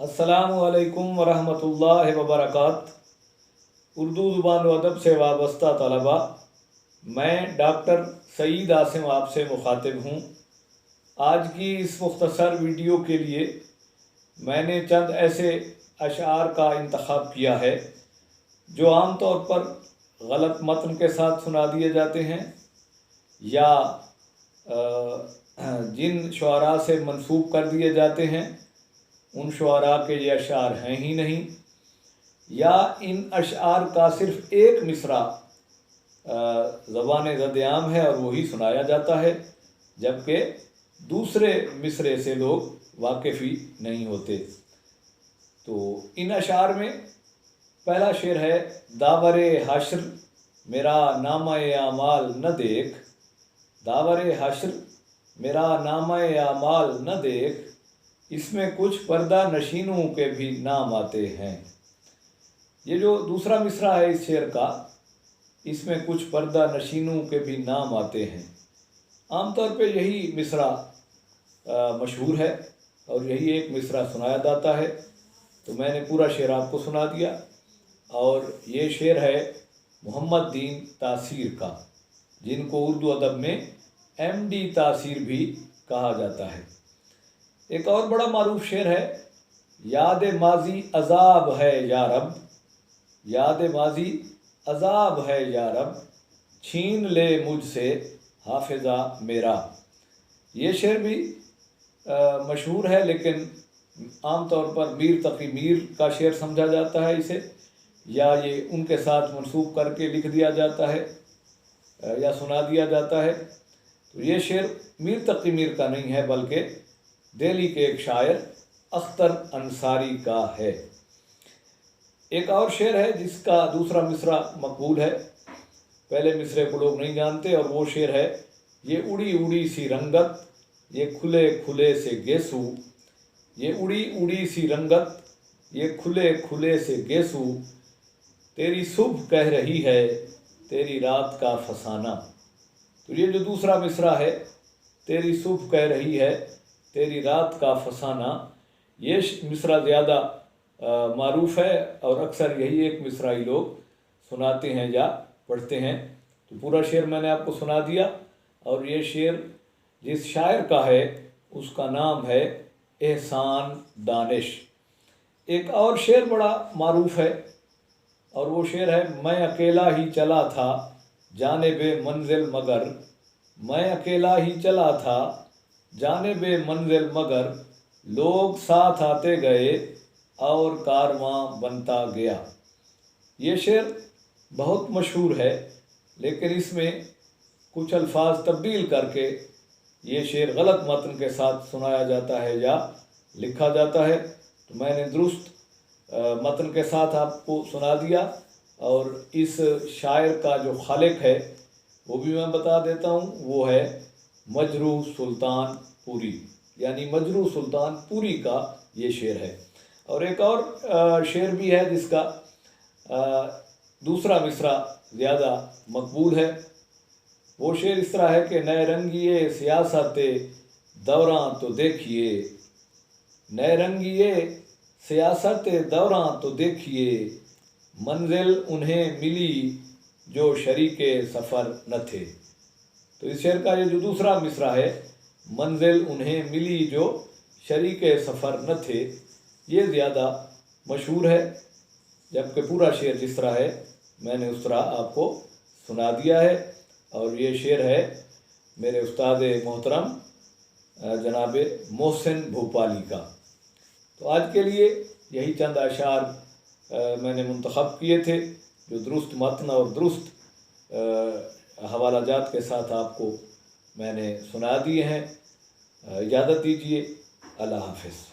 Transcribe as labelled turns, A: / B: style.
A: अस्सलामुअलैकुम वरहमतुल्लाहि वबरकातुहू। उर्दू ज़ुबान व अदब से वाबस्ता तलबा, मैं डॉक्टर सईद आसिम आपसे मुखातिब हूँ। आज की इस मुख्तसर वीडियो के लिए मैंने चंद ऐसे अशआर का इंतखाब किया है जो आम तौर पर गलत मतन के साथ सुना दिए जाते हैं या जिन शुआरा से मंसूब कर दिए जाते हैं उन शुआरा के ये अशआर हैं ही नहीं, या इन अशआर का सिर्फ़ एक मिसरा ज़बान ज़द-ए-आम है और वही सुनाया जाता है, जबकि दूसरे मिसरे से लोग वाकिफ़ ही नहीं होते। तो इन अशआर में पहला शेर है, दावरे हश्र मेरा नामा-ए आमाल न देख। दावरे हश्र मेरा नामा-ए आमाल न देख, इसमें कुछ पर्दा नशीनों के भी नाम आते हैं। ये जो दूसरा मिसरा है इस शेर का, इसमें कुछ पर्दा नशीनों के भी नाम आते हैं। आमतौर पे यही मिसरा मशहूर है और यही एक मिसरा सुनाया जाता है, तो मैंने पूरा शेर आपको सुना दिया। और ये शेर है मोहम्मद दीन तासीर का, जिनको उर्दू अदब में MD तासीर भी कहा जाता है। एक और बड़ा मारूफ शेर है, याद माजी अजाब है या रब। याद माजी अजाब है या रब, छीन ले मुझसे हाफिज़ा मेरा। ये शेर भी मशहूर है, लेकिन आम तौर पर मीर तकी मीर का शेर समझा जाता है इसे, या ये उनके साथ मंसूब करके लिख दिया जाता है या सुना दिया जाता है। तो ये शेर मीर तकी मीर का नहीं है, बल्कि दिल्ली के एक शायर अख्तर अंसारी का है। एक और शेर है जिसका दूसरा मिसरा मकबूल है, पहले मिसरे को लोग नहीं जानते, और वो शेर है, ये उड़ी उड़ी सी रंगत ये खुले खुले से गेसू। ये उड़ी उड़ी सी रंगत ये खुले खुले से गेसू, तेरी सुबह कह रही है तेरी रात का फसाना। तो ये जो दूसरा मिसरा है, तेरी सुबह कह रही है तेरी रात का फसाना, ये मिसरा ज़्यादा मारूफ है और अक्सर यही एक मिसरा ही लोग सुनाते हैं या पढ़ते हैं। तो पूरा शेर मैंने आपको सुना दिया, और ये शेर जिस शायर का है उसका नाम है एहसान दानिश। एक और शेर बड़ा मारूफ है, और वो शेर है, मैं अकेला ही चला था जानिबे मंजिल मगर। मैं अकेला ही चला था जानिबे मंजिल मगर, लोग साथ आते गए और कारवां बनता गया। ये शेर बहुत मशहूर है, लेकिन इसमें कुछ अल्फाज तब्दील करके ये शेर गलत मतन के साथ सुनाया जाता है या लिखा जाता है। तो मैंने दुरुस्त मतन के साथ आपको सुना दिया, और इस शायर का जो खालिक है वो भी मैं बता देता हूँ, वो है मजरूह सुल्तान पुरी, यानी मजरूह सुल्तान पुरी का ये शेर है। और एक और शेर भी है जिसका दूसरा मिसरा ज़्यादा मकबूल है। वो शेर इस तरह है कि नए रंगिए सियासत दौरां तो देखिए। नए रंगिए सियासत दौरां तो देखिए, मंजिल उन्हें मिली जो शरीके सफ़र न थे। तो इस शेर का ये जो दूसरा मिसरा है, मंजिल उन्हें मिली जो शरीके सफ़र न थे, ये ज़्यादा मशहूर है, जबकि पूरा शेर जिस तरह है मैंने उस तरह आपको सुना दिया है। और ये शेर है मेरे उस्ताद मोहतरम जनाब मोहसिन भोपाली का। तो आज के लिए यही चंद अशार मैंने मुंतखब किए थे, जो दुरुस्त मतन और दुरुस्त हवालाजात के साथ आपको मैंने सुना दिए हैं। इजाज़त दीजिए, अल्लाह हाफ़िज़।